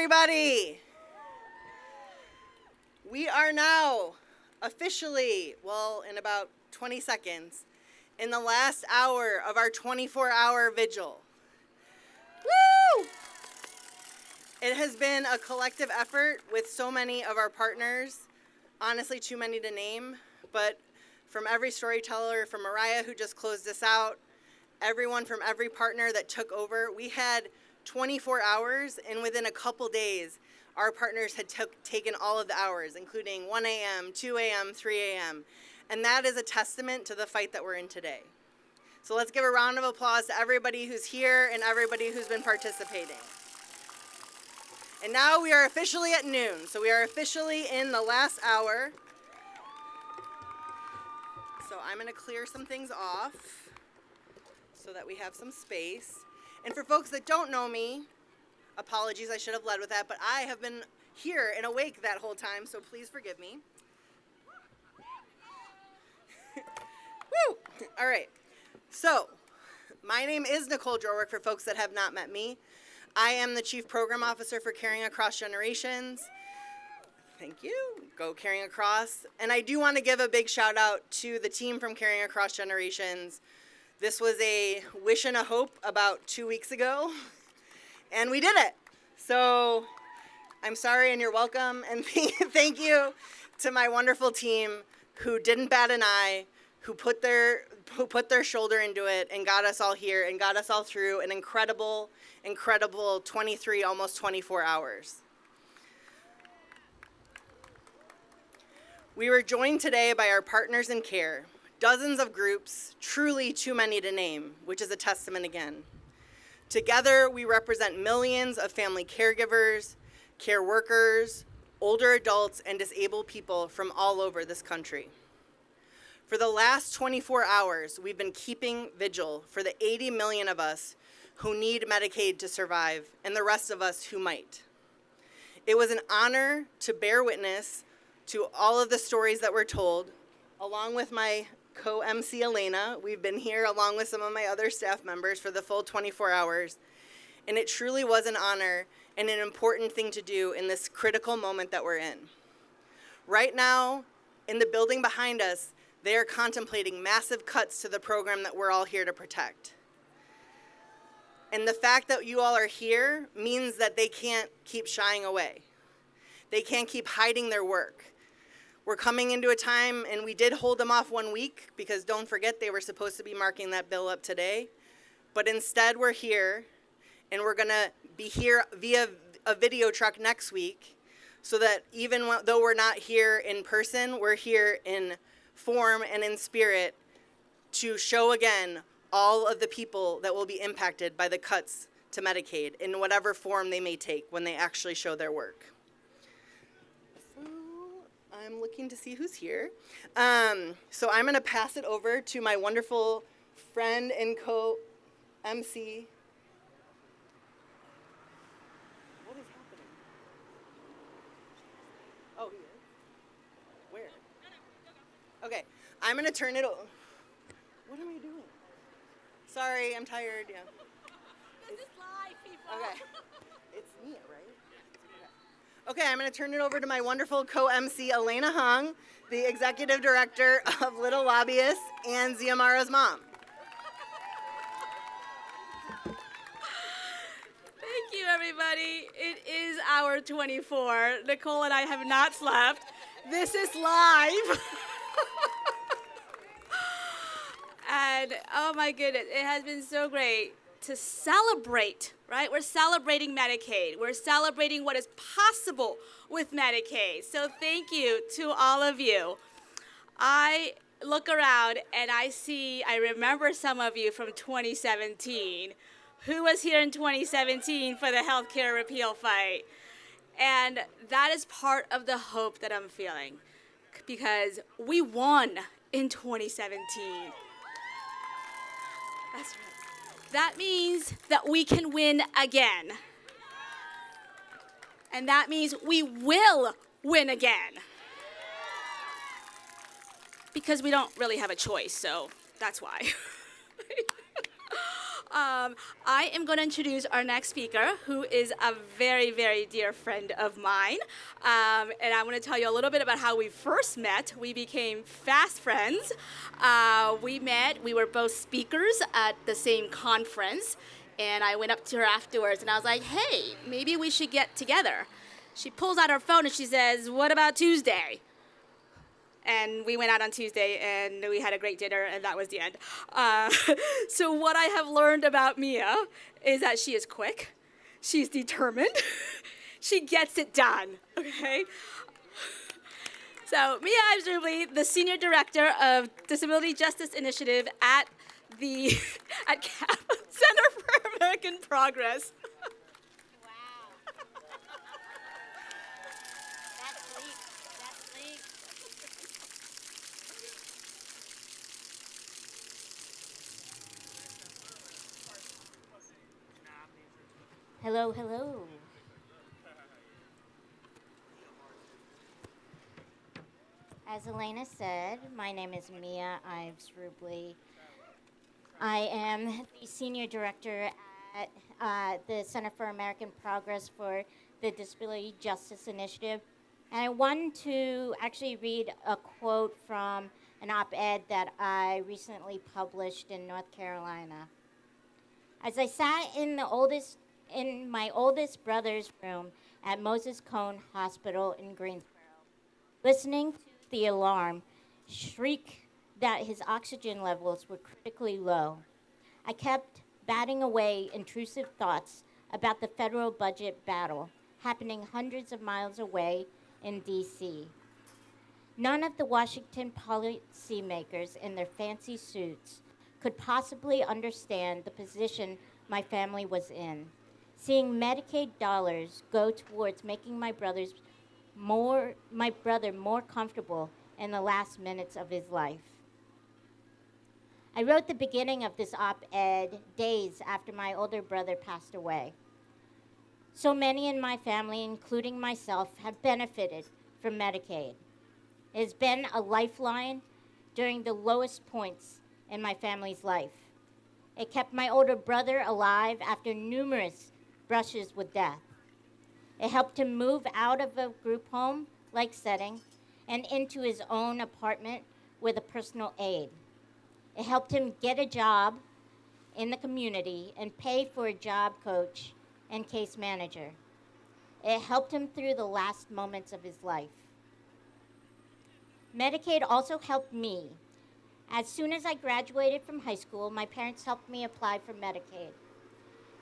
everybody. We are now officially, well, in about 20 seconds, in the last hour of our 24-hour vigil. Woo! It has been a collective effort with so many of our partners, honestly too many to name, but from every storyteller, from Mariah who just closed this out, everyone from every partner that took over, we had 24 hours, and within a couple days, our partners had taken all of the hours, including 1 a.m., 2 a.m., 3 a.m., and that is a testament to the fight that we're in today. So let's give a round of applause to everybody who's here and everybody who's been participating. And now we are officially at noon, so we are officially in the last hour. So I'm going to clear some things off so that we have some space. And for folks that don't know me, apologies, I should have led with that, but I have been here and awake that whole time, so please forgive me. Woo! All right. So, my name is Nicole Jorwick for folks that have not met me. I am the Chief Program Officer for Caring Across Generations. Thank you. Go Caring Across. And I do want to give a big shout out to the team from Caring Across Generations. This was a wish and a hope about 2 weeks ago, and we did it. So I'm sorry and you're welcome, and thank you to my wonderful team who didn't bat an eye, who put their shoulder into it and got us all here and got us all through an incredible 23, almost 24 hours. We were joined today by our partners in care, dozens of groups, truly too many to name, which is a testament again. Together, we represent millions of family caregivers, care workers, older adults, and disabled people from all over this country. For the last 24 hours, we've been keeping vigil for the 80 million of us who need Medicaid to survive, and the rest of us who might. It was an honor to bear witness to all of the stories that were told, along with my co-MC Ayanna. We've been here along with some of my other staff members for the full 24 hours, and it truly was an honor and an important thing to do in this critical moment that we're in. Right now, in the building behind us, they are contemplating massive cuts to the program that we're all here to protect. And the fact that you all are here means that they can't keep shying away. They can't keep hiding their work. We're coming into a time, and we did hold them off 1 week because don't forget they were supposed to be marking that bill up today. But instead we're here, and we're gonna be here via a video truck next week so that even though we're not here in person, we're here in form and in spirit to show again all of the people that will be impacted by the cuts to Medicaid in whatever form they may take when they actually show their work. So I'm looking to see who's here. So I'm gonna pass it over to my wonderful friend and co-MC. What is happening? Oh, he is? Where? Okay, I'm gonna turn it over. What am I doing? Sorry, I'm tired, yeah. This is live, people. Okay. It's Mia, right? Okay, I'm going to turn it over to my wonderful co-MC, Ayanna Hung, the Executive Director of Little Lobbyists and Ziamara's mom. Thank you, everybody. It is hour 24. Nicole and I have not slept. This is live. And oh my goodness, it has been so great to celebrate, right? We're celebrating Medicaid. We're celebrating what is possible with Medicaid. So thank you to all of you. I look around and I remember some of you from 2017. Who was here in 2017 for the healthcare repeal fight? And that is part of the hope that I'm feeling because we won in 2017. That's right. That means that we can win again. And that means we will win again. Because we don't really have a choice, so that's why. I am going to introduce our next speaker, who is a very, very dear friend of mine. And I want to tell you a little bit about how we first met. We became fast friends. We were both speakers at the same conference. And I went up to her afterwards and I was like, hey, maybe we should get together. She pulls out her phone and she says, what about Tuesday? And we went out on Tuesday, and we had a great dinner, and that was the end. So what I have learned about Mia is that she is quick, she's determined, she gets it done, okay? So Mia Ives, the Senior Director of Disability Justice Initiative at the Center for American Progress. Hello, hello. As Elena said, my name is Mia Ives Rubley. I am the Senior Director at the Center for American Progress for the Disability Justice Initiative. And I wanted to actually read a quote from an op-ed that I recently published in North Carolina. As I sat in my oldest brother's room at Moses Cone Hospital in Greensboro, listening to the alarm shriek that his oxygen levels were critically low, I kept batting away intrusive thoughts about the federal budget battle happening hundreds of miles away in D.C. None of the Washington policymakers in their fancy suits could possibly understand the position my family was in. Seeing Medicaid dollars go towards making my brother more comfortable in the last minutes of his life. I wrote the beginning of this op-ed days after my older brother passed away. So many in my family, including myself, have benefited from Medicaid. It has been a lifeline during the lowest points in my family's life. It kept my older brother alive after numerous brushes with death. It helped him move out of a group home-like setting and into his own apartment with a personal aide. It helped him get a job in the community and pay for a job coach and case manager. It helped him through the last moments of his life. Medicaid also helped me. As soon as I graduated from high school, my parents helped me apply for Medicaid.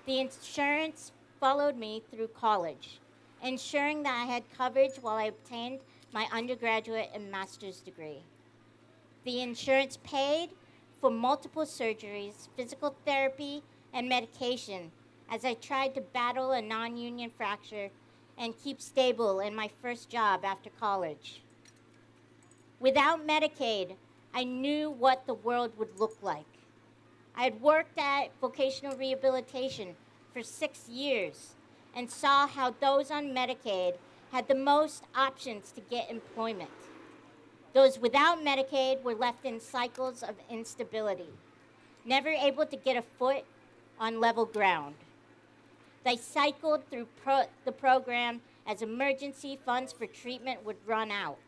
The insurance followed me through college, ensuring that I had coverage while I obtained my undergraduate and master's degree. The insurance paid for multiple surgeries, physical therapy, and medication as I tried to battle a non-union fracture and keep stable in my first job after college. Without Medicaid, I knew what the world would look like. I had worked at vocational rehabilitation for 6 years and saw how those on Medicaid had the most options to get employment. Those without Medicaid were left in cycles of instability, never able to get a foot on level ground. They cycled through the program as emergency funds for treatment would run out,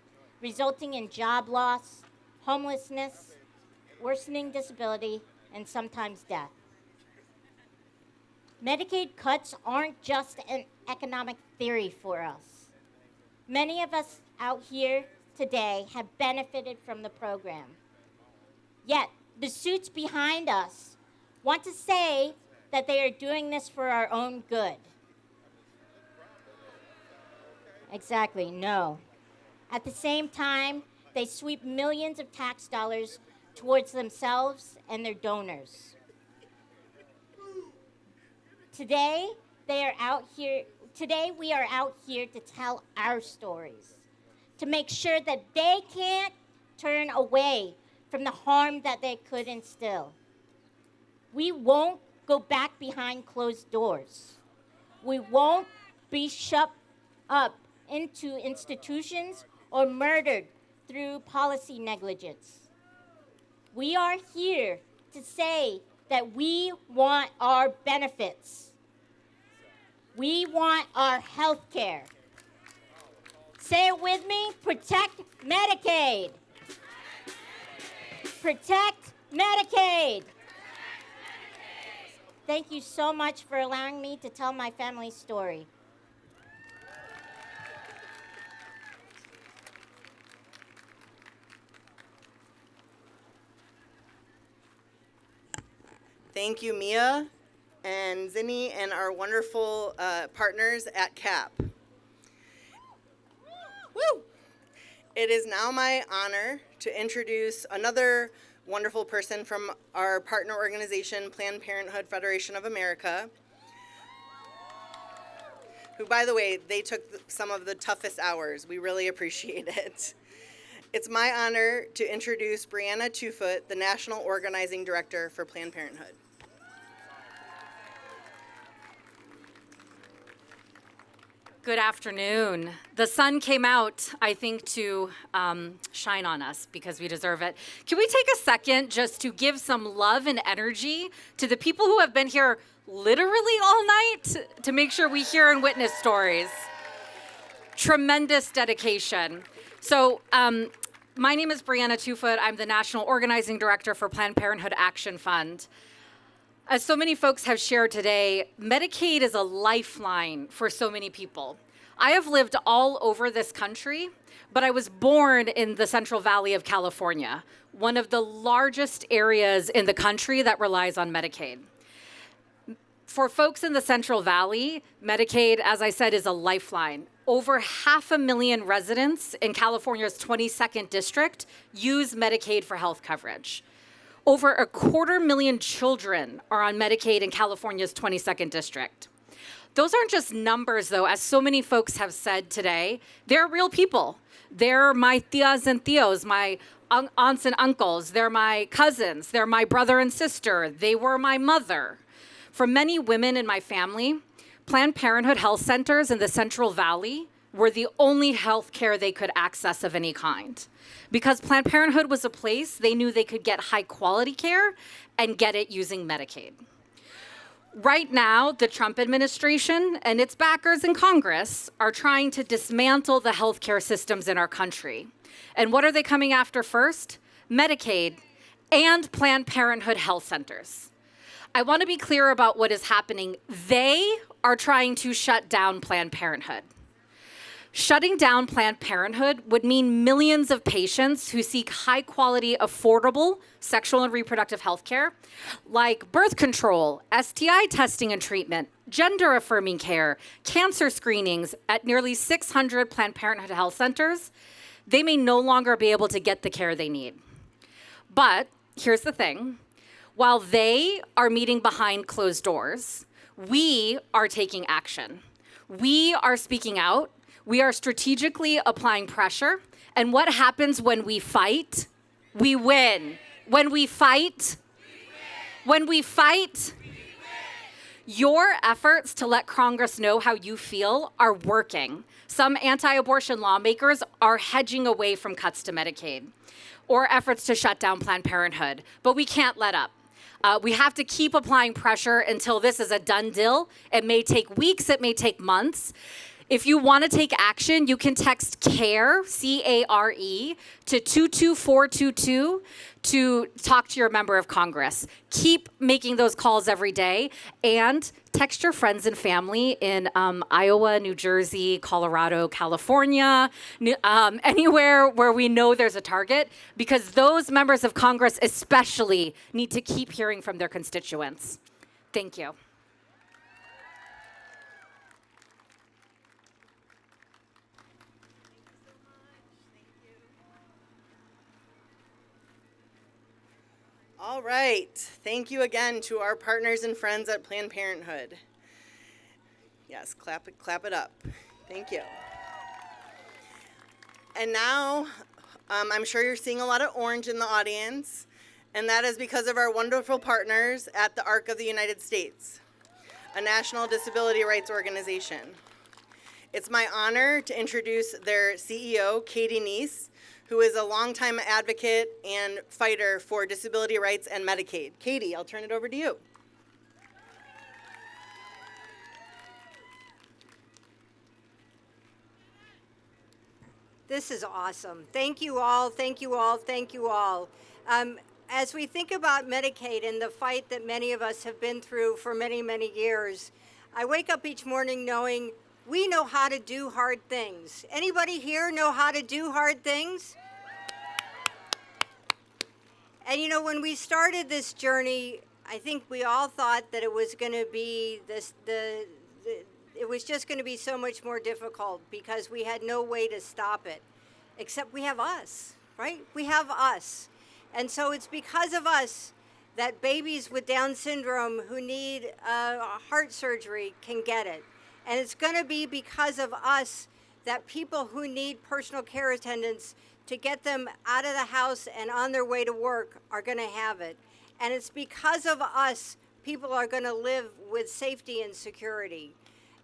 resulting in job loss, homelessness, worsening disability, and sometimes death. Medicaid cuts aren't just an economic theory for us. Many of us out here today have benefited from the program. Yet, the suits behind us want to say that they are doing this for our own good. Exactly, no. At the same time, they sweep millions of tax dollars towards themselves and their donors. Today, we are out here to tell our stories, to make sure that they can't turn away from the harm that they could instill. We won't go back behind closed doors. We won't be shut up into institutions or murdered through policy negligence. We are here to say that we want our benefits. We want our health care. Say it with me, protect Medicaid. Protect Medicaid. Thank you so much for allowing me to tell my family's story. Thank you, Mia and Zinni and our wonderful partners at CAP. Woo! It is now my honor to introduce another wonderful person from our partner organization, Planned Parenthood Federation of America, who, by the way, they took some of the toughest hours. We really appreciate it. It's my honor to introduce Brianna Twofoot, the National Organizing Director for Planned Parenthood. Good afternoon. The sun came out, I think, to shine on us because we deserve it. Can we take a second just to give some love and energy to the people who have been here literally all night to make sure we hear and witness stories? Tremendous dedication. So my name is Brianna Twofoot. I'm the National Organizing Director for Planned Parenthood Action Fund. As so many folks have shared today, Medicaid is a lifeline for so many people. I have lived all over this country, but I was born in the Central Valley of California, one of the largest areas in the country that relies on Medicaid. For folks in the Central Valley, Medicaid, as I said, is a lifeline. Over 500,000 residents in California's 22nd district use Medicaid for health coverage. Over 250,000 children are on Medicaid in California's 22nd district. Those aren't just numbers, though, as so many folks have said today. They're real people. They're my tias and tios, my aunts and uncles. They're my cousins. They're my brother and sister. They were my mother. For many women in my family, Planned Parenthood health centers in the Central Valley were the only health care they could access of any kind. Because Planned Parenthood was a place they knew they could get high quality care and get it using Medicaid. Right now, the Trump administration and its backers in Congress are trying to dismantle the healthcare systems in our country. And what are they coming after first? Medicaid and Planned Parenthood health centers. I want to be clear about what is happening. They are trying to shut down Planned Parenthood. Shutting down Planned Parenthood would mean millions of patients who seek high-quality, affordable sexual and reproductive health care, like birth control, STI testing and treatment, gender-affirming care, cancer screenings at nearly 600 Planned Parenthood health centers, they may no longer be able to get the care they need. But here's the thing. While they are meeting behind closed doors, we are taking action. We are speaking out. We are strategically applying pressure. And what happens when we fight? We win. When we fight, when we fight, your efforts to let Congress know how you feel are working. Some anti-abortion lawmakers are hedging away from cuts to Medicaid or efforts to shut down Planned Parenthood. But we can't let up. We have to keep applying pressure until this is a done deal. It may take weeks, it may take months. If you want to take action, you can text CARE, C-A-R-E, to 22422 to talk to your member of Congress. Keep making those calls every day and text your friends and family in Iowa, New Jersey, Colorado, California, anywhere where we know there's a target, because those members of Congress especially need to keep hearing from their constituents. Thank you. All right. Thank you again to our partners and friends at Planned Parenthood. Yes, clap it up. Thank you. And now, I'm sure you're seeing a lot of orange in the audience, and that is because of our wonderful partners at the ARC of the United States, a national disability rights organization. It's my honor to introduce their CEO, Katie Neese, who is a longtime advocate and fighter for disability rights and Medicaid. Katie, I'll turn it over to you. This is awesome. Thank you all, thank you all, thank you all. As we think about Medicaid and the fight that many of us have been through for many, many years, I wake up each morning knowing we know how to do hard things. Anybody here know how to do hard things? And you know, when we started this journey, I think we all thought that it was going to be it was just going to be so much more difficult because we had no way to stop it, except we have us, right? We have us. And so it's because of us that babies with Down syndrome who need heart surgery can get it. And it's going to be because of us that people who need personal care attendants to get them out of the house and on their way to work are going to have it. And it's because of us people are going to live with safety and security.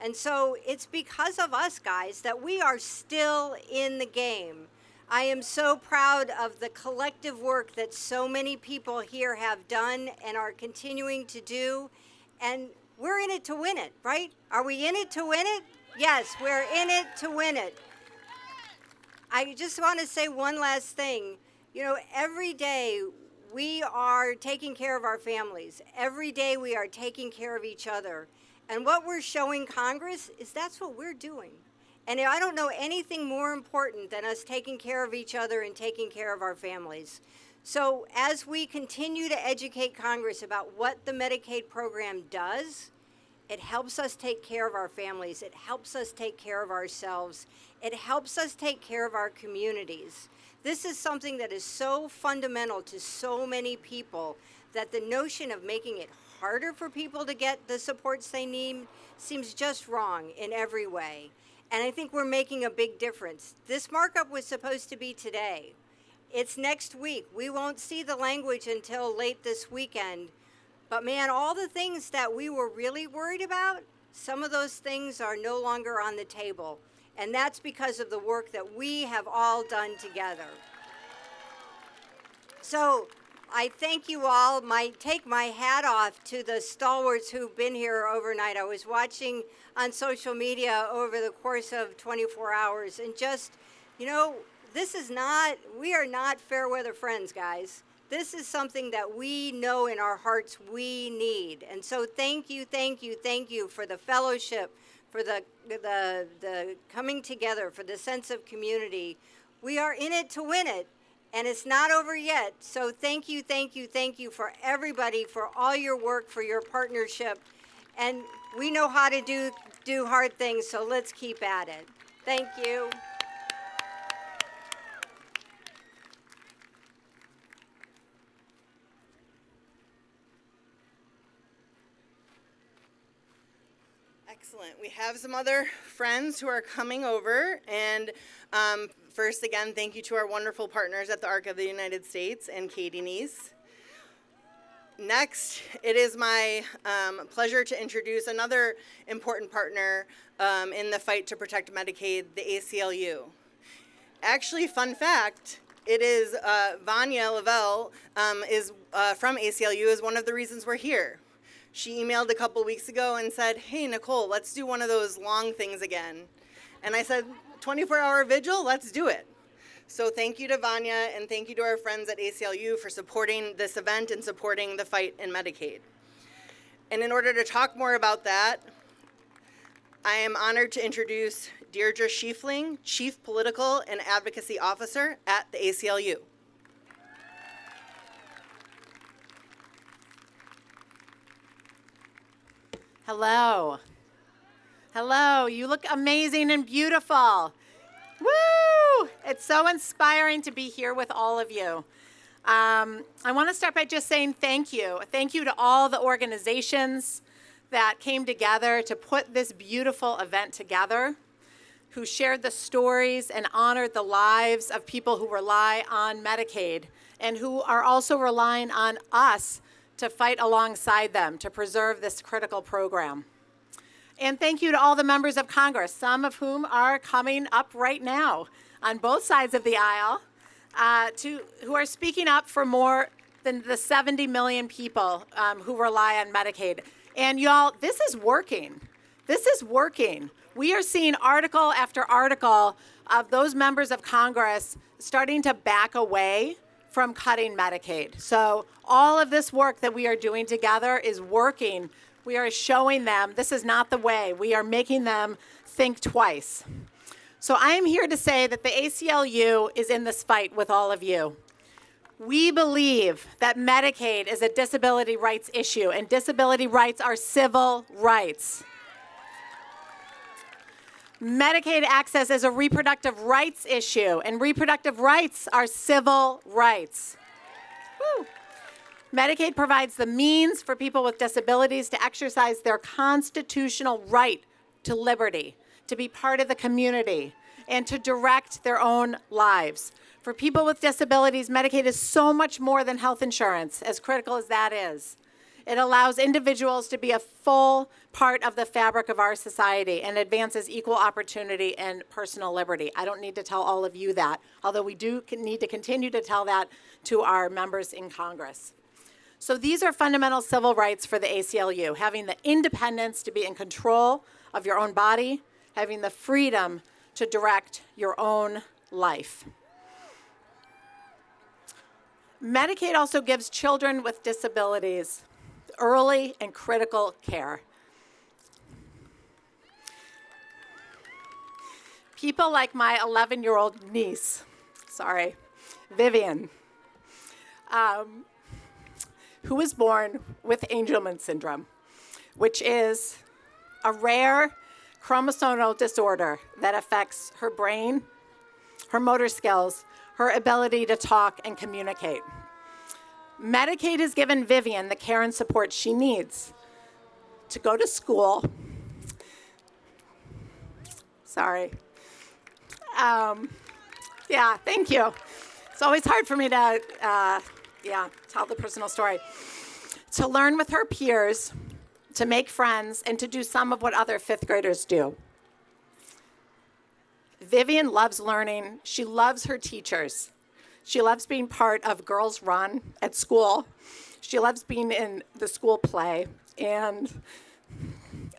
And so it's because of us, guys, that we are still in the game. I am so proud of the collective work that so many people here have done and are continuing to do. And we're in it to win it, right? Are we in it to win it? Yes, we're in it to win it. I just want to say one last thing. You know, every day we are taking care of our families. Every day we are taking care of each other. And what we're showing Congress is that's what we're doing. And I don't know anything more important than us taking care of each other and taking care of our families. So as we continue to educate Congress about what the Medicaid program does, it helps us take care of our families. It helps us take care of ourselves. It helps us take care of our communities. This is something that is so fundamental to so many people that the notion of making it harder for people to get the supports they need seems just wrong in every way. And I think we're making a big difference. This markup was supposed to be today. It's next week. We won't see the language until late this weekend. But man, all the things that we were really worried about, some of those things are no longer on the table. And that's because of the work that we have all done together. So I thank you all. Take my hat off to the stalwarts who've been here overnight. I was watching on social media over the course of 24 hours and just, you know, we are not fair weather friends, guys. This is something that we know in our hearts we need. And so thank you, thank you, thank you for the fellowship, for the coming together, for the sense of community. We are in it to win it. And it's not over yet. So thank you, thank you, thank you for everybody, for all your work, for your partnership. And we know how to do hard things, so let's keep at it. Thank you. Excellent. We have some other friends who are coming over. And first, again, thank you to our wonderful partners at the Arc of the United States and Katie Neese. Next, it is my pleasure to introduce another important partner in the fight to protect Medicaid, the ACLU. Actually, fun fact, it is Vanya Lavelle is from ACLU is one of the reasons we're here. She emailed a couple weeks ago and said, hey, Nicole, let's do one of those long things again. And I said, 24-hour vigil, let's do it. So thank you to Vanya and thank you to our friends at ACLU for supporting this event and supporting the fight in Medicaid. And in order to talk more about that, I am honored to introduce Deirdre Schiefling, Chief Political and Advocacy Officer at the ACLU. Hello. Hello, you look amazing and beautiful. Woo! It's so inspiring to be here with all of you. I want to start by just saying thank you. Thank you to all the organizations that came together to put this beautiful event together, who shared the stories and honored the lives of people who rely on Medicaid and who are also relying on us to fight alongside them to preserve this critical program. And thank you to all the members of Congress, some of whom are coming up right now on both sides of the aisle, who are speaking up for more than the 70 million people who rely on Medicaid. And y'all, this is working. This is working. We are seeing article after article of those members of Congress starting to back away from cutting Medicaid. So all of this work that we are doing together is working. We are showing them this is not the way. We are making them think twice. So I am here to say that the ACLU is in this fight with all of you. We believe that Medicaid is a disability rights issue, and disability rights are civil rights. Medicaid access is a reproductive rights issue, and reproductive rights are civil rights. Woo. Medicaid provides the means for people with disabilities to exercise their constitutional right to liberty, to be part of the community, and to direct their own lives. For people with disabilities, Medicaid is so much more than health insurance, as critical as that is. It allows individuals to be a full part of the fabric of our society and advances equal opportunity and personal liberty. I don't need to tell all of you that, although we do need to continue to tell that to our members in Congress. So these are fundamental civil rights for the ACLU, having the independence to be in control of your own body, having the freedom to direct your own life. Medicaid also gives children with disabilities early and critical care. People like my 11-year-old niece, Vivian, who was born with Angelman syndrome, which is a rare chromosomal disorder that affects her brain, her motor skills, her ability to talk and communicate. Medicaid has given Vivian the care and support she needs to go to school. Yeah, thank you. It's always hard for me to, tell the personal story. To learn with her peers, to make friends, and to do some of what other fifth graders do. Vivian loves learning. She loves her teachers. She loves being part of Girls Run at school. She loves being in the school play. And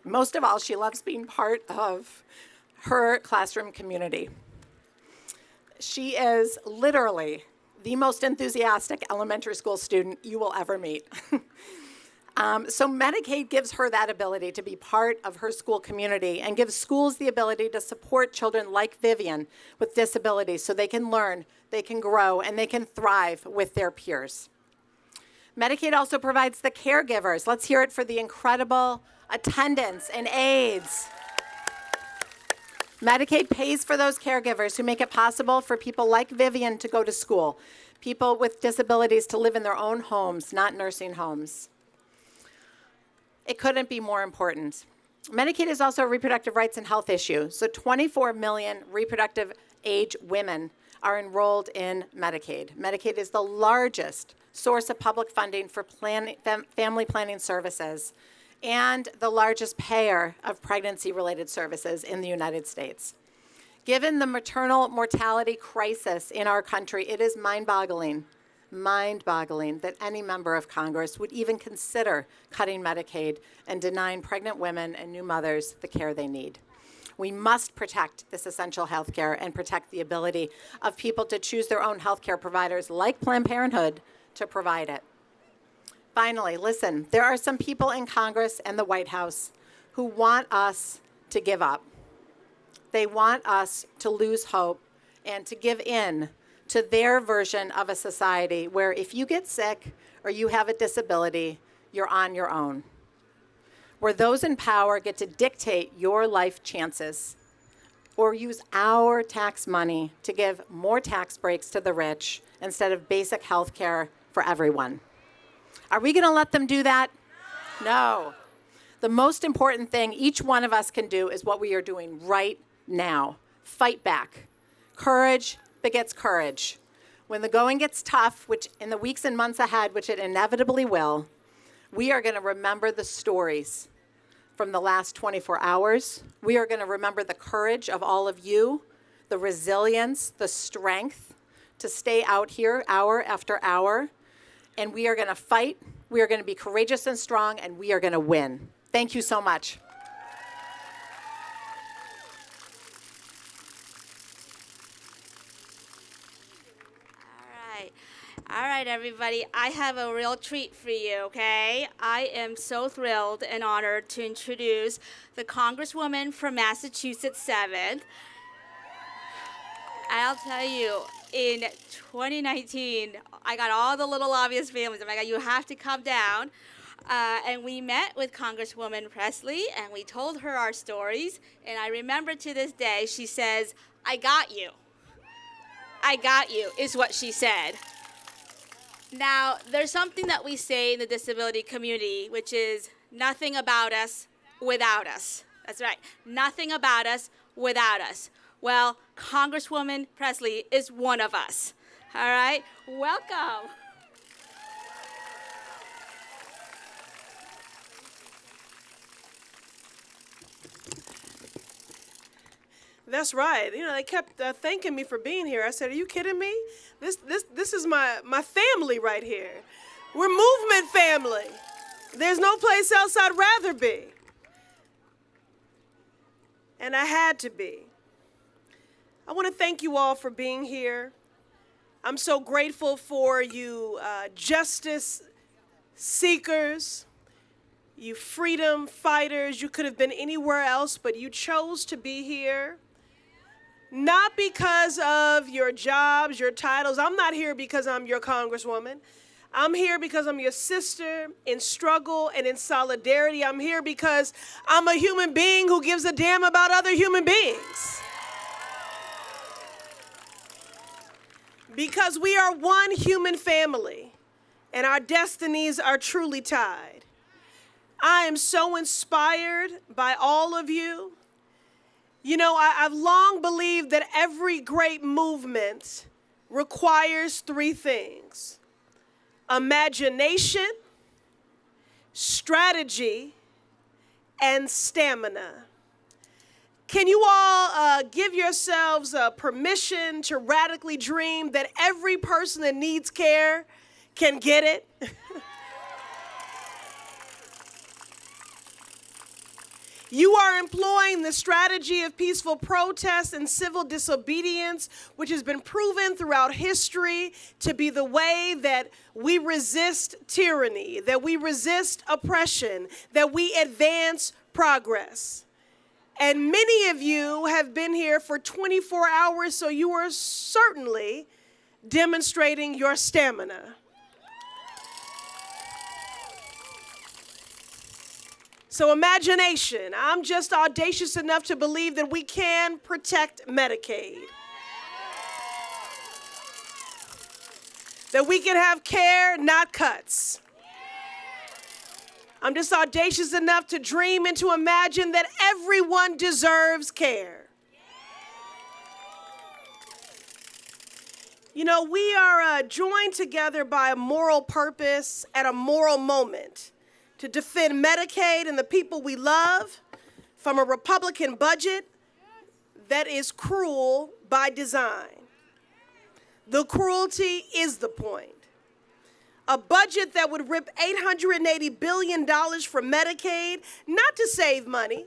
most of all, she loves being part of her classroom community. She is literally the most enthusiastic elementary school student you will ever meet. So Medicaid gives her that ability to be part of her school community and gives schools the ability to support children like Vivian with disabilities so they can learn, they can grow, and they can thrive with their peers. Medicaid also provides the caregivers. Let's hear it for the incredible attendants and aides. Medicaid pays for those caregivers who make it possible for people like Vivian to go to school, people with disabilities to live in their own homes, not nursing homes. It couldn't be more important. Medicaid is also a reproductive rights and health issue. So 24 million reproductive age women are enrolled in Medicaid. Medicaid is the largest source of public funding for family planning services and the largest payer of pregnancy-related services in the United States. Given the maternal mortality crisis in our country, it is mind-boggling that any member of Congress would even consider cutting Medicaid and denying pregnant women and new mothers the care they need. We must protect this essential health care and protect the ability of people to choose their own health care providers like Planned Parenthood to provide it. Finally, listen, there are some people in Congress and the White House who want us to give up. They want us to lose hope and to give in to their version of a society where if you get sick or you have a disability, you're on your own. Where those in power get to dictate your life chances or use our tax money to give more tax breaks to the rich instead of basic health care for everyone. Are we going to let them do that? No. The most important thing each one of us can do is what we are doing right now. Fight back. Courage begets courage. When the going gets tough, which in the weeks and months ahead, which it inevitably will, we are going to remember the stories from the last 24 hours. We are going to remember the courage of all of you, the resilience, the strength to stay out here hour after hour, and we are going to fight. We are going to be courageous and strong, and we are going to win. Thank you so much. All right, everybody. I have a real treat for you, okay? I am so thrilled and honored to introduce the Congresswoman from Massachusetts 7th. I'll tell you, in 2019, I got all the little obvious families. I'm like, you have to come down. And we met with Congresswoman Pressley, and we told her our stories. And I remember to this day, she says, I got you. I got you, is what she said. Now, there's something that we say in the disability community, which is nothing about us without us. That's right, nothing about us without us. Well, Congresswoman Pressley is one of us. All right, welcome. That's right. You know, they kept thanking me for being here. I said, are you kidding me? This is my family right here. We're movement family. There's no place else I'd rather be. And I had to be. I want to thank you all for being here. I'm so grateful for you justice seekers, you freedom fighters. You could have been anywhere else, but you chose to be here. Not because of your jobs, your titles. I'm not here because I'm your congresswoman. I'm here because I'm your sister in struggle and in solidarity. I'm here because I'm a human being who gives a damn about other human beings. Because we are one human family and our destinies are truly tied. I am so inspired by all of you. You know, I've long believed that every great movement requires three things: imagination, strategy, and stamina. Can you all give yourselves permission to radically dream that every person that needs care can get it? You are employing the strategy of peaceful protest and civil disobedience, which has been proven throughout history to be the way that we resist tyranny, that we resist oppression, that we advance progress. And many of you have been here for 24 hours, so you are certainly demonstrating your stamina. So imagination, I'm just audacious enough to believe that we can protect Medicaid. That we can have care, not cuts. I'm just audacious enough to dream and to imagine that everyone deserves care. You know, we are joined together by a moral purpose at a moral moment to defend Medicaid and the people we love from a Republican budget that is cruel by design. The cruelty is the point. A budget that would rip $880 billion from Medicaid, not to save money,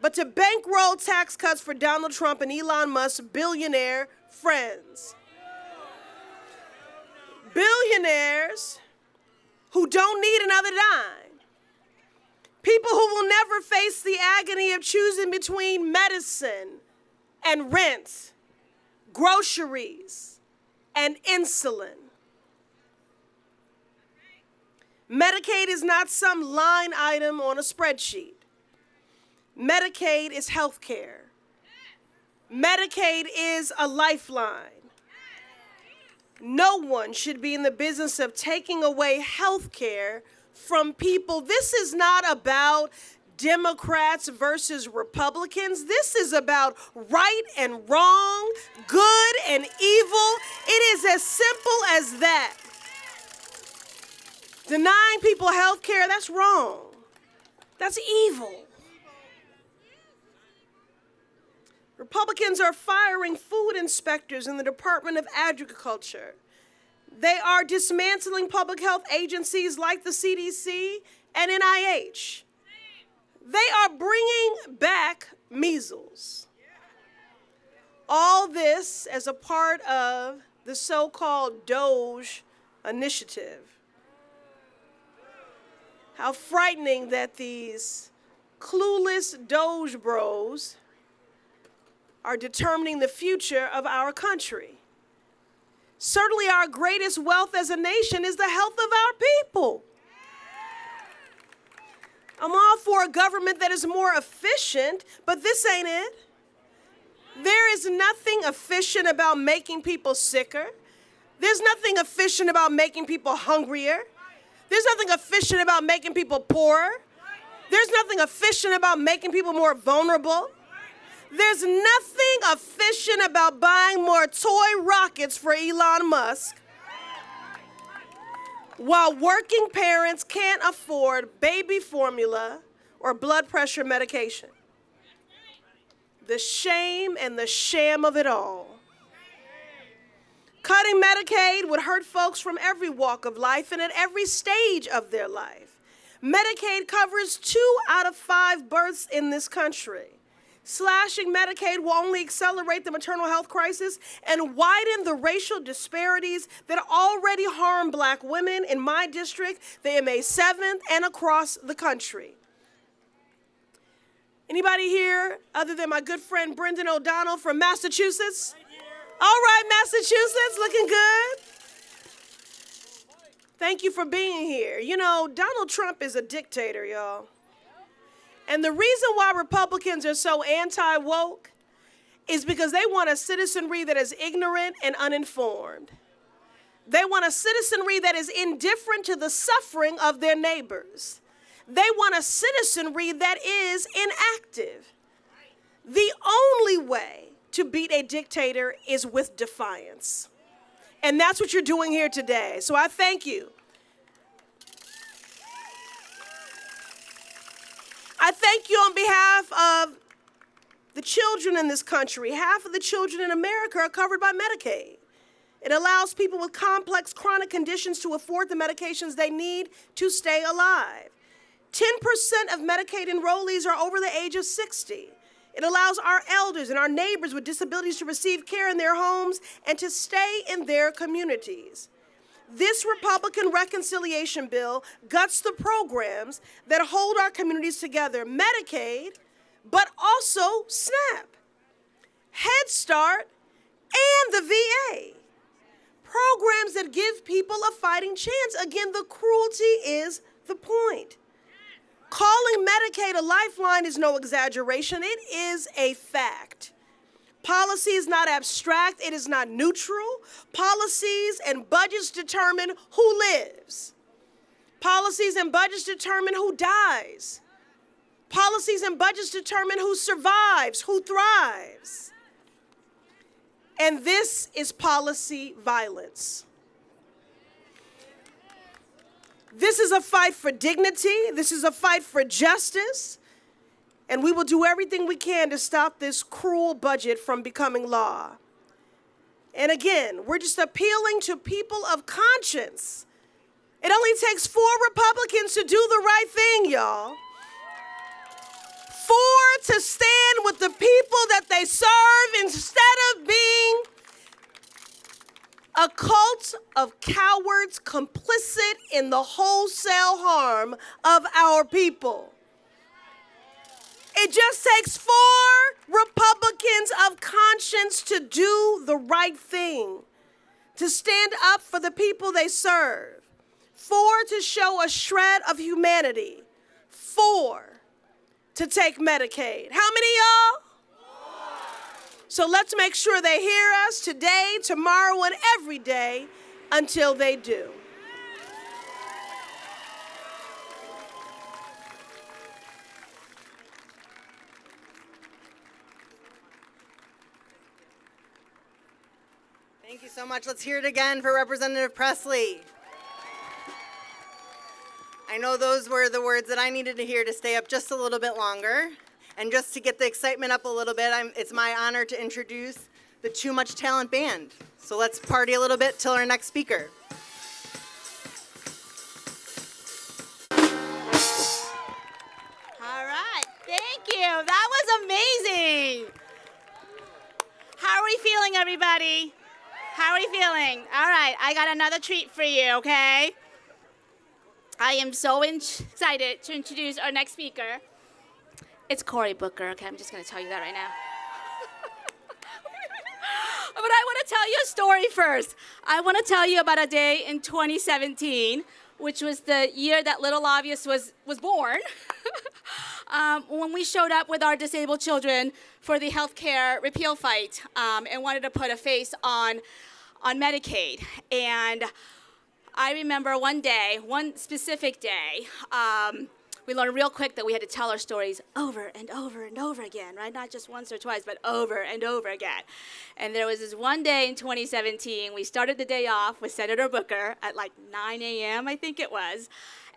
but to bankroll tax cuts for Donald Trump and Elon Musk's billionaire friends. Billionaires who don't need another dime. People who will never face the agony of choosing between medicine and rent, groceries and insulin. Medicaid is not some line item on a spreadsheet. Medicaid is health care. Medicaid is a lifeline. No one should be in the business of taking away health care from people. This is not about Democrats versus Republicans. This is about right and wrong, good and evil. It is as simple as that. Denying people health care, that's wrong. That's evil. Republicans are firing food inspectors in the Department of Agriculture. They are dismantling public health agencies like the CDC and NIH. They are bringing back measles. All this as a part of the so-called Doge initiative. How frightening that these clueless Doge bros are determining the future of our country. Certainly our greatest wealth as a nation is the health of our people. I'm all for a government that is more efficient, but this ain't it. There is nothing efficient about making people sicker. There's nothing efficient about making people hungrier. There's nothing efficient about making people poorer. There's nothing efficient about making people more vulnerable. There's nothing efficient about buying more toy rockets for Elon Musk while working parents can't afford baby formula or blood pressure medication. The shame and the sham of it all. Cutting Medicaid would hurt folks from every walk of life and at every stage of their life. Medicaid covers 2 out of 5 births in this country. Slashing Medicaid will only accelerate the maternal health crisis and widen the racial disparities that already harm Black women in my district, the MA 7th, and across the country. Anybody here other than my good friend Brendan O'Donnell from Massachusetts? All right, Massachusetts, looking good. Thank you for being here. You know, Donald Trump is a dictator, y'all. And the reason why Republicans are so anti-woke is because they want a citizenry that is ignorant and uninformed. They want a citizenry that is indifferent to the suffering of their neighbors. They want a citizenry that is inactive. The only way to beat a dictator is with defiance. And that's what you're doing here today. So I thank you. I thank you on behalf of the children in this country. Half of the children in America are covered by Medicaid. It allows people with complex chronic conditions to afford the medications they need to stay alive. 10% of Medicaid enrollees are over the age of 60. It allows our elders and our neighbors with disabilities to receive care in their homes and to stay in their communities. This Republican reconciliation bill guts the programs that hold our communities together, Medicaid, but also SNAP, Head Start, and the VA. Programs that give people a fighting chance. Again, the cruelty is the point. Calling Medicaid a lifeline is no exaggeration. It is a fact. Policy is not abstract. It is not neutral. Policies and budgets determine who lives. Policies and budgets determine who dies. Policies and budgets determine who survives, who thrives. And this is policy violence. This is a fight for dignity. This is a fight for justice. And we will do everything we can to stop this cruel budget from becoming law. And again, we're just appealing to people of conscience. It only takes 4 Republicans to do the right thing, y'all. 4 to stand with the people that they serve instead of being a cult of cowards complicit in the wholesale harm of our people. It just takes 4 Republicans of conscience to do the right thing, to stand up for the people they serve. 4 to show a shred of humanity. 4 to take Medicaid. How many, y'all? 4. So let's make sure they hear us today, tomorrow, and every day until they do. Thank you so much. Let's hear it again for Representative Pressley. I know those were the words that I needed to hear to stay up just a little bit longer. And just to get the excitement up a little bit, it's my honor to introduce the Too Much Talent Band. So let's party a little bit till our next speaker. All right, thank you. That was amazing. How are we feeling, everybody? How are we feeling? All right, I got another treat for you, okay? I am so excited to introduce our next speaker. It's Cory Booker, okay? I'm just going to tell you that right now. But I want to tell you a story first. I want to tell you about a day in 2017, which was the year that Little Obvious was born, when we showed up with our disabled children for the healthcare repeal fight and wanted to put a face on Medicaid. And I remember one specific day, we learned real quick that we had to tell our stories over and over and over again, right? Not just once or twice, but over and over again. And there was this one day in 2017, we started the day off with Senator Booker at like 9 a.m., I think it was.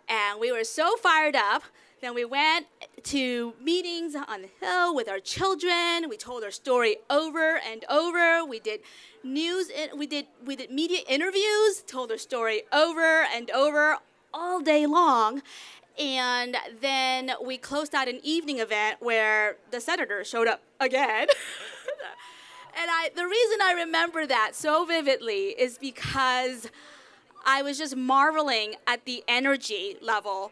And we were so fired up. Then we went to meetings on the Hill with our children. We told our story over and over. We did we did media interviews, told our story over and over all day long. And then we closed out an evening event where the senator showed up again. And the reason I remember that so vividly is because I was just marveling at the energy level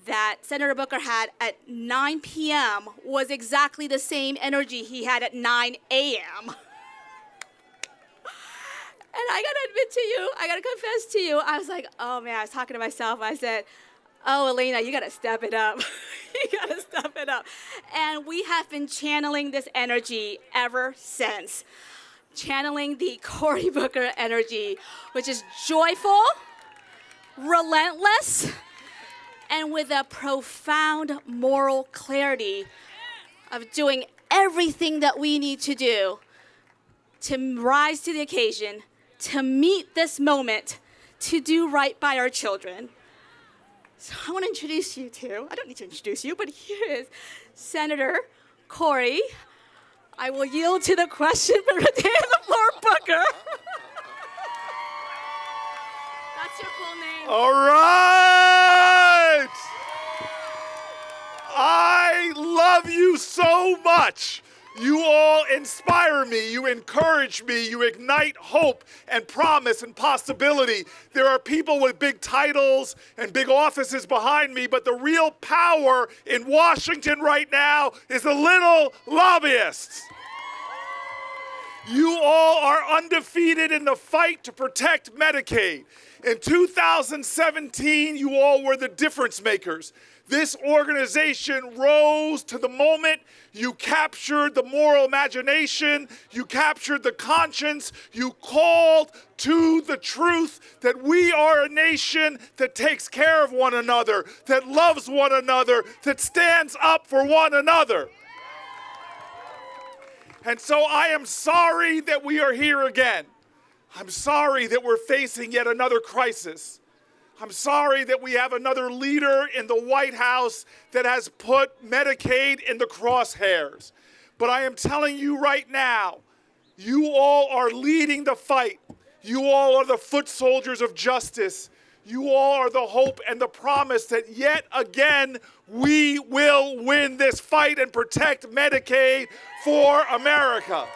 that Senator Booker had at 9 p.m. was exactly the same energy he had at 9 a.m. And I gotta confess to you, I was like, oh man, I was talking to myself. I said, oh, Elena, you gotta step it up. You gotta step it up. And we have been channeling this energy ever since. Channeling the Cory Booker energy, which is joyful, relentless, and with a profound moral clarity of doing everything that we need to do to rise to the occasion, to meet this moment, to do right by our children. So I want to introduce you to, I don't need to introduce you, but here is Senator Cory. I will yield to the question for the day of the floor, Booker. That's your full name. All right! I love you so much. You all inspire me, you encourage me, you ignite hope and promise and possibility. There are people with big titles and big offices behind me, but the real power in Washington right now is the little lobbyists. You all are undefeated in the fight to protect Medicaid. In 2017, you all were the difference makers. This organization rose to the moment. You captured the moral imagination. You captured the conscience. You called to the truth that we are a nation that takes care of one another, that loves one another, that stands up for one another. And so I am sorry that we are here again. I'm sorry that we're facing yet another crisis. I'm sorry that we have another leader in the White House that has put Medicaid in the crosshairs. But I am telling you right now, you all are leading the fight. You all are the foot soldiers of justice. You all are the hope and the promise that yet again we will win this fight and protect Medicaid for America.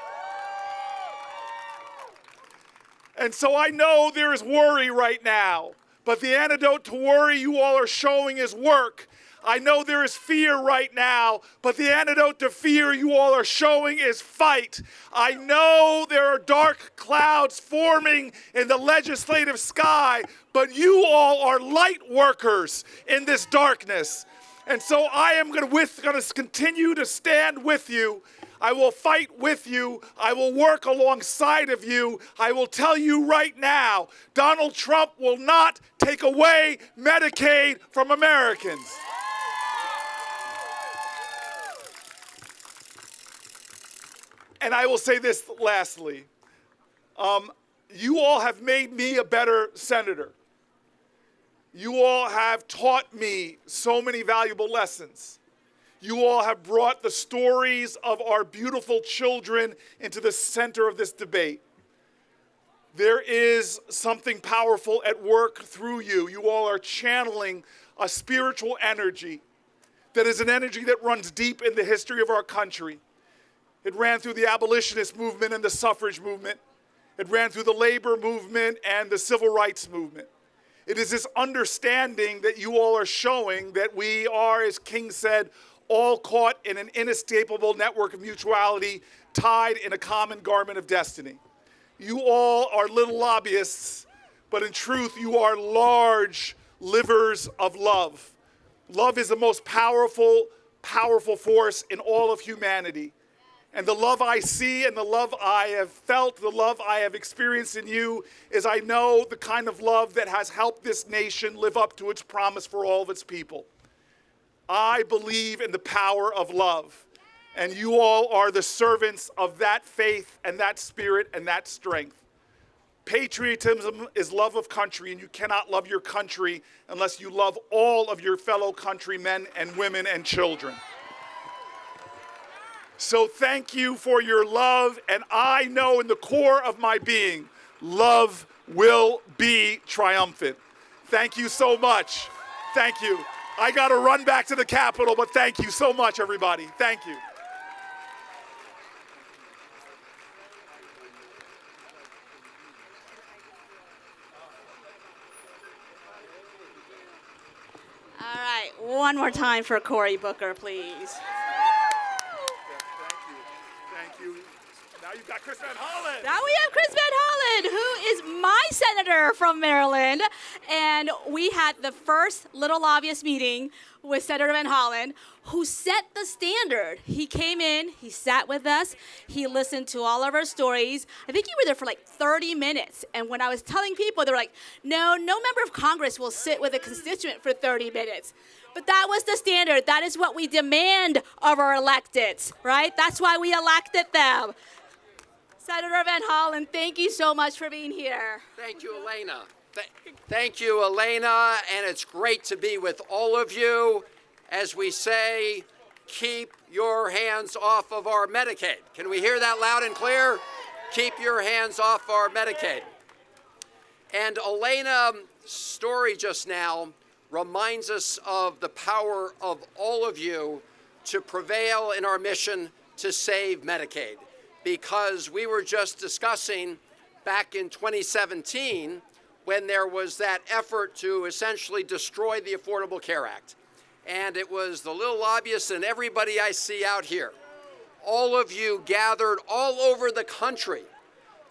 And so I know there is worry right now. But the antidote to worry you all are showing is work. I know there is fear right now, but the antidote to fear you all are showing is fight. I know there are dark clouds forming in the legislative sky, but you all are light workers in this darkness. And so I am going to continue to stand with you. I will fight with you. I will work alongside of you. I will tell you right now, Donald Trump will not take away Medicaid from Americans. And I will say this lastly. You all have made me a better senator. You all have taught me so many valuable lessons. You all have brought the stories of our beautiful children into the center of this debate. There is something powerful at work through you. You all are channeling a spiritual energy that is an energy that runs deep in the history of our country. It ran through the abolitionist movement and the suffrage movement. It ran through the labor movement and the civil rights movement. It is this understanding that you all are showing that we are, as King said, all caught in an inescapable network of mutuality, tied in a common garment of destiny. You all are little lobbyists, but in truth, you are large livers of love. Love is the most powerful force in all of humanity. And the love I see and the love I have felt, the love I have experienced in you is I know the kind of love that has helped this nation live up to its promise for all of its people. I believe in the power of love, and you all are the servants of that faith and that spirit and that strength. Patriotism is love of country, and you cannot love your country unless you love all of your fellow countrymen and women and children. So thank you for your love, and I know in the core of my being, love will be triumphant. Thank you so much. Thank you. I got to run back to the Capitol, but thank you so much, everybody. Thank you. All right, one more time for Cory Booker, please. Thank you. Now you've got Chris Van Hollen. Now we have Chris Van Hollen, who is my senator from Maryland. And we had the first Little Lobbyist meeting with Senator Van Hollen, who set the standard. He came in, he sat with us, he listened to all of our stories. I think you were there for like 30 minutes. And when I was telling people, they were like, no member of Congress will sit with a constituent for 30 minutes. But that was the standard. That is what we demand of our electeds, right? That's why we elected them. Senator Van Hollen, thank you so much for being here. Thank you, Elena. Thank you, Elena, and it's great to be with all of you. As we say, keep your hands off of our Medicaid. Can we hear that loud and clear? Keep your hands off our Medicaid. And Elena's story just now reminds us of the power of all of you to prevail in our mission to save Medicaid. Because we were just discussing back in 2017 when there was that effort to essentially destroy the Affordable Care Act. And it was the little lobbyists and everybody I see out here. All of you gathered all over the country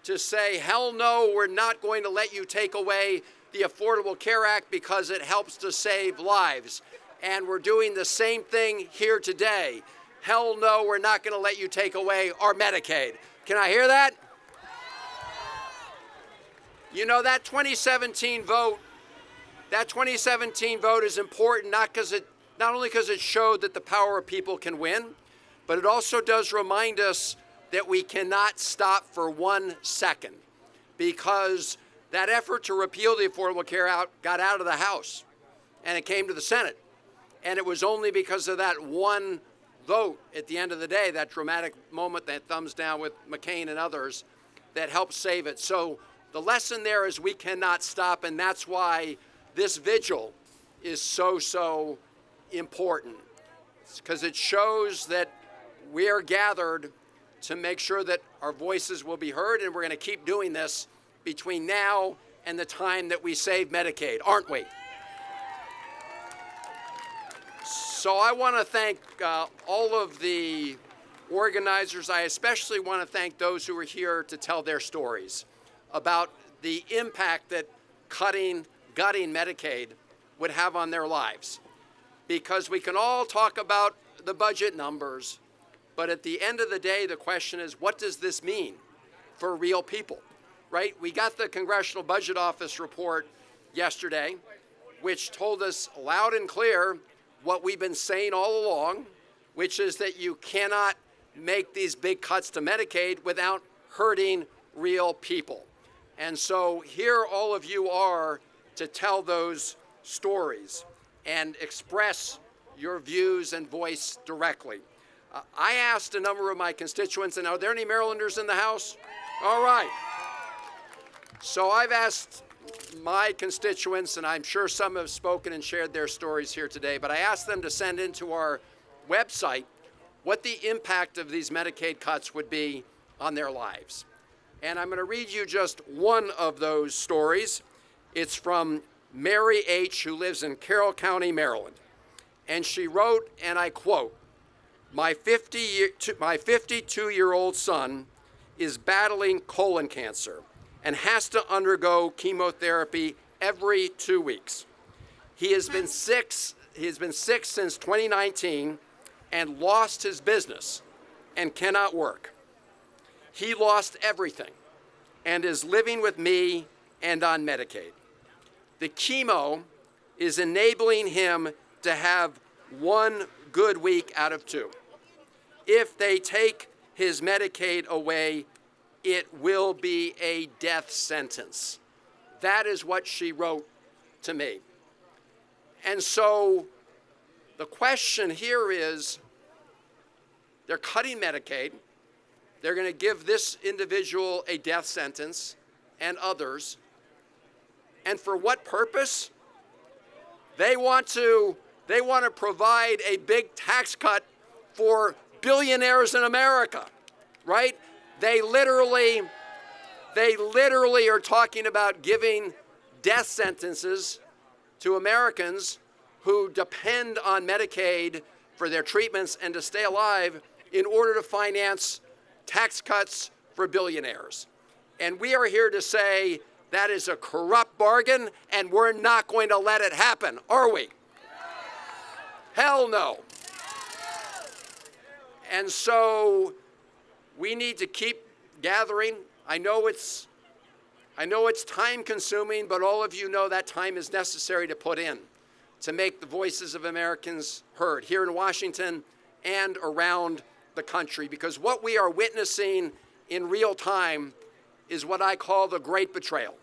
to say, hell no, we're not going to let you take away the Affordable Care Act because it helps to save lives. And we're doing the same thing here today. Hell no, we're not going to let you take away our Medicaid. Can I hear that? You know, that 2017 vote is important not only because it showed that the power of people can win, but it also does remind us that we cannot stop for 1 second, because that effort to repeal the Affordable Care Act got out of the House and it came to the Senate. And it was only because of that one vote at the end of the day, that dramatic moment, that thumbs down with McCain and others, that helped save it. So the lesson there is we cannot stop, and that's why this vigil is so important. Because it shows that we are gathered to make sure that our voices will be heard, and we're going to keep doing this between now and the time that we save Medicaid, aren't we? So I want to thank all of the organizers. I especially want to thank those who are here to tell their stories about the impact that gutting Medicaid would have on their lives. Because we can all talk about the budget numbers, but at the end of the day, the question is, what does this mean for real people, right? We got the Congressional Budget Office report yesterday, which told us loud and clear what we've been saying all along, which is that you cannot make these big cuts to Medicaid without hurting real people. And so here all of you are to tell those stories and express your views and voice directly. I asked a number of my constituents, and are there any Marylanders in the House? All right. So I've asked my constituents, and I'm sure some have spoken and shared their stories here today, but I asked them to send into our website what the impact of these Medicaid cuts would be on their lives. And I'm going to read you just one of those stories. It's from Mary H., who lives in Carroll County, Maryland. And she wrote, and I quote, my 52-year-old son is battling colon cancer and has to undergo chemotherapy every 2 weeks. He has been sick since 2019 and lost his business and cannot work. He lost everything and is living with me and on Medicaid. The chemo is enabling him to have 1 good week out of 2. If they take his Medicaid away, it will be a death sentence. That is what she wrote to me. And so the question here is, they're cutting Medicaid. They're going to give this individual a death sentence and others. And for what purpose? They want to provide a big tax cut for billionaires in America, right? They literally are talking about giving death sentences to Americans who depend on Medicaid for their treatments and to stay alive in order to finance tax cuts for billionaires. And we are here to say that is a corrupt bargain, and we're not going to let it happen, are we? Hell no. And so we need to keep gathering. I know it's time consuming, but all of you know that time is necessary to put in to make the voices of Americans heard here in Washington and around the country, because what we are witnessing in real time is what I call the great betrayal.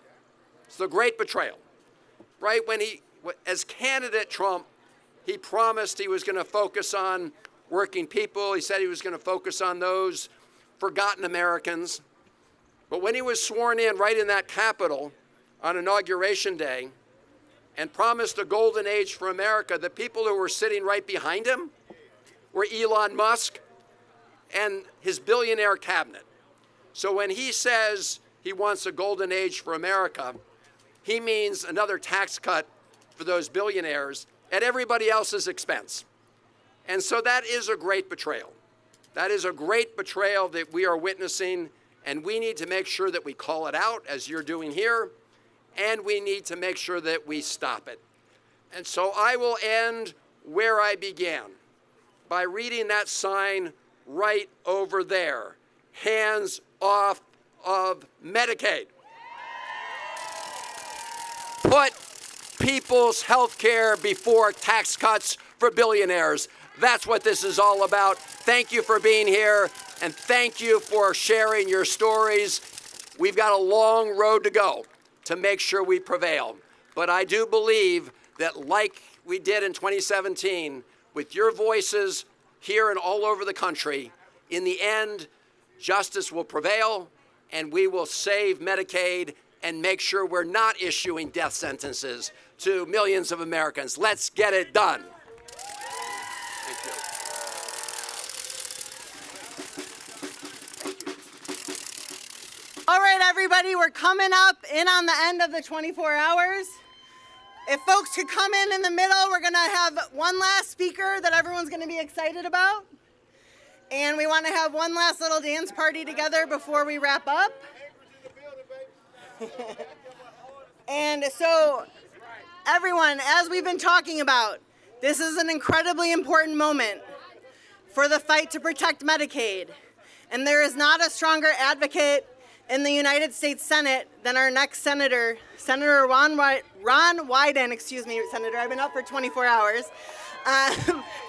It's the great betrayal, right? As candidate Trump, he promised he was going to focus on working people. He said he was going to focus on those forgotten Americans. But when he was sworn in right in that Capitol on Inauguration Day and promised a golden age for America, the people who were sitting right behind him were Elon Musk and his billionaire cabinet. So when he says he wants a golden age for America, he means another tax cut for those billionaires at everybody else's expense. And so that is a great betrayal. That is a great betrayal that we are witnessing, and we need to make sure that we call it out, as you're doing here, and we need to make sure that we stop it. And so I will end where I began, by reading that sign right over there. Hands off of Medicaid. Put people's health care before tax cuts for billionaires. That's what this is all about. Thank you for being here, and thank you for sharing your stories. We've got a long road to go to make sure we prevail. But I do believe that, like we did in 2017, with your voices here and all over the country, in the end, justice will prevail, and we will save Medicaid and make sure we're not issuing death sentences to millions of Americans. Let's get it done. Thank you. All right, everybody, we're coming up in on the end of the 24 hours. If folks could come in the middle, we're going to have one last speaker that everyone's going to be excited about. And we want to have one last little dance party together before we wrap up. And so, everyone, as we've been talking about, this is an incredibly important moment for the fight to protect Medicaid. And there is not a stronger advocate in the United States Senate than our next senator, Senator Ron Wyden, Senator, I've been up for 24 hours,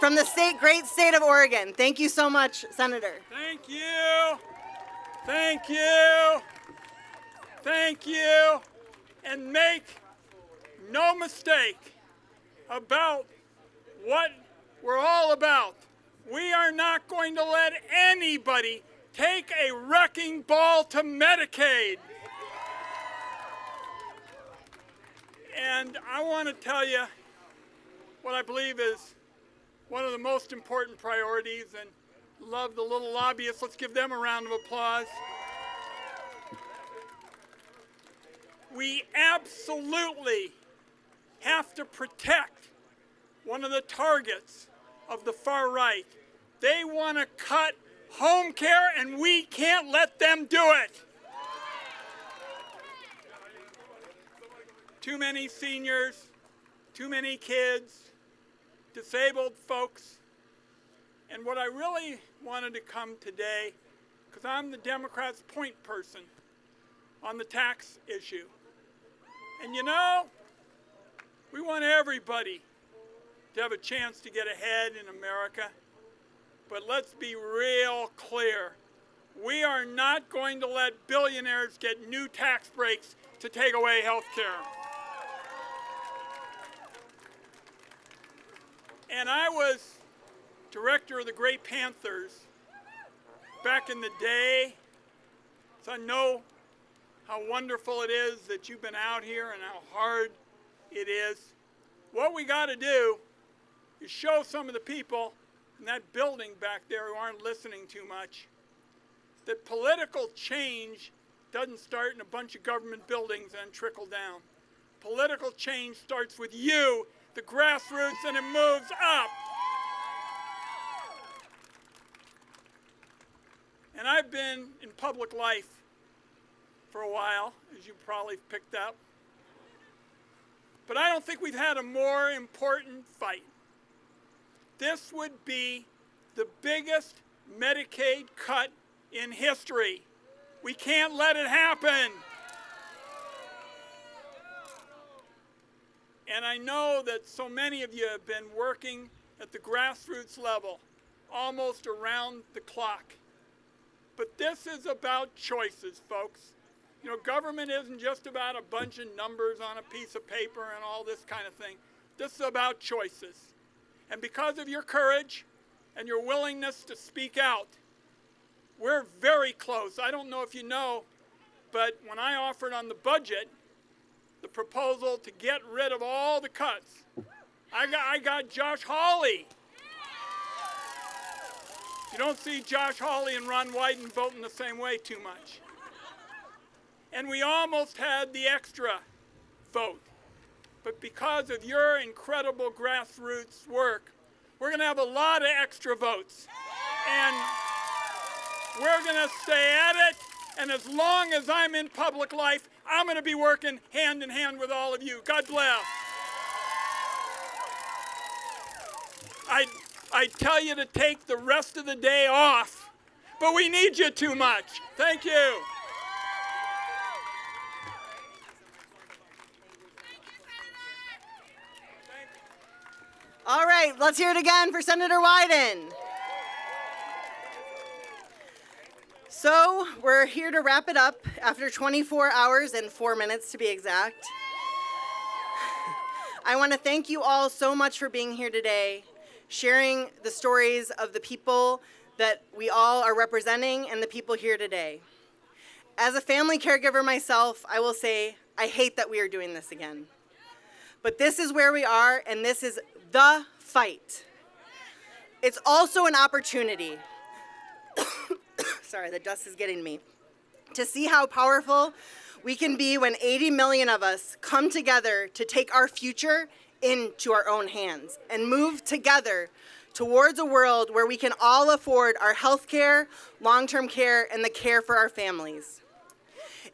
from the great state of Oregon. Thank you so much, Senator. Thank you. Thank you. Thank you. And make no mistake about what we're all about. We are not going to let anybody take a wrecking ball to Medicaid. And I want to tell you what I believe is one of the most important priorities, and love the little lobbyists. Let's give them a round of applause. We absolutely have to protect one of the targets of the far right. They want to cut home care, and we can't let them do it. Too many seniors, too many kids, disabled folks. And what I really wanted to come today, because I'm the Democrats' point person on the tax issue. And you know, we want everybody to have a chance to get ahead in America. But let's be real clear. We are not going to let billionaires get new tax breaks to take away health care. And I was director of the Great Panthers back in the day, so I know how wonderful it is that you've been out here and how hard it is. What we got to do is show some of the people in that building back there who aren't listening too much that political change doesn't start in a bunch of government buildings and trickle down. Political change starts with you, the grassroots, and it moves up. And I've been in public life for a while, as you probably picked up. But I don't think we've had a more important fight. This would be the biggest Medicaid cut in history. We can't let it happen. And I know that so many of you have been working at the grassroots level, almost around the clock. But this is about choices, folks. You know, government isn't just about a bunch of numbers on a piece of paper and all this kind of thing. This is about choices. And because of your courage and your willingness to speak out, we're very close. I don't know if you know, but when I offered on the budget the proposal to get rid of all the cuts, I got Josh Hawley. You don't see Josh Hawley and Ron Wyden voting the same way too much. And we almost had the extra vote. But because of your incredible grassroots work, we're going to have a lot of extra votes. And we're going to stay at it. And as long as I'm in public life, I'm going to be working hand in hand with all of you. God bless. I tell you to take the rest of the day off, but we need you too much. Thank you. All right, let's hear it again for Senator Wyden. So we're here to wrap it up after 24 hours and 4 minutes to be exact. I want to thank you all so much for being here today, sharing the stories of the people that we all are representing and the people here today. As a family caregiver myself, I will say I hate that we are doing this again. But this is where we are, and this is the fight. It's also an opportunity, sorry, the dust is getting me, to see how powerful we can be when 80 million of us come together to take our future into our own hands and move together towards a world where we can all afford our health care, long-term care, and the care for our families.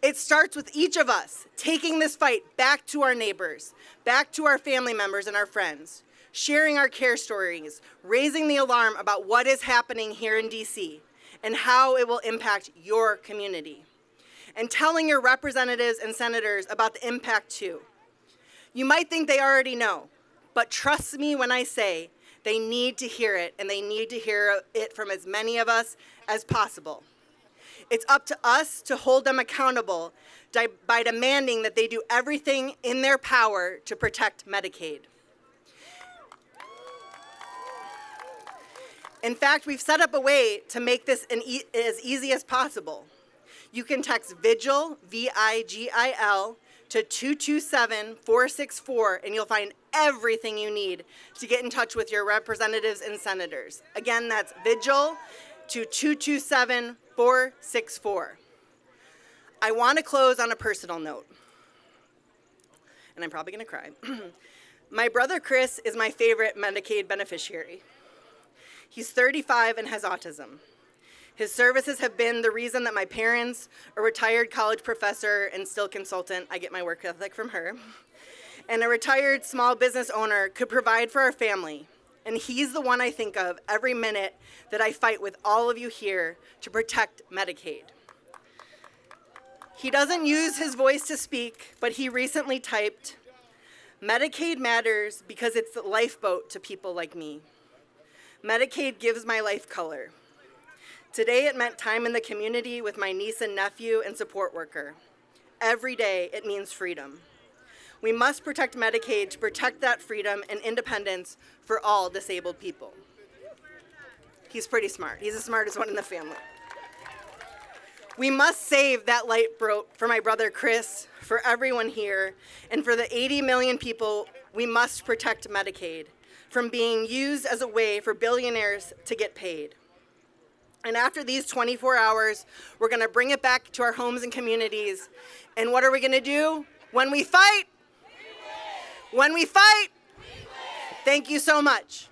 It starts with each of us taking this fight back to our neighbors, back to our family members and our friends, sharing our care stories, raising the alarm about what is happening here in DC and how it will impact your community, and telling your representatives and senators about the impact too. You might think they already know, but trust me when I say they need to hear it, and they need to hear it from as many of us as possible. It's up to us to hold them accountable by demanding that they do everything in their power to protect Medicaid. In fact, we've set up a way to make this as easy as possible. You can text VIGIL, VIGIL, to 227-464, and you'll find everything you need to get in touch with your representatives and senators. Again, that's VIGIL to 227-464. I want to close on a personal note, and I'm probably going to cry. My brother Chris is my favorite Medicaid beneficiary. He's 35 and has autism. His services have been the reason that my parents, a retired college professor and still consultant, I get my work ethic from her, and a retired small business owner could provide for our family. And he's the one I think of every minute that I fight with all of you here to protect Medicaid. He doesn't use his voice to speak, but he recently typed, "Medicaid matters because it's the lifeboat to people like me. Medicaid gives my life color. Today it meant time in the community with my niece and nephew and support worker. Every day it means freedom. We must protect Medicaid to protect that freedom and independence for all disabled people." He's pretty smart. He's the smartest one in the family. We must save that lifeboat for my brother Chris, for everyone here, and for the 80 million people. We must protect Medicaid from being used as a way for billionaires to get paid. And after these 24 hours, we're going to bring it back to our homes and communities. And what are we going to do? When we fight, when we fight, thank you so much.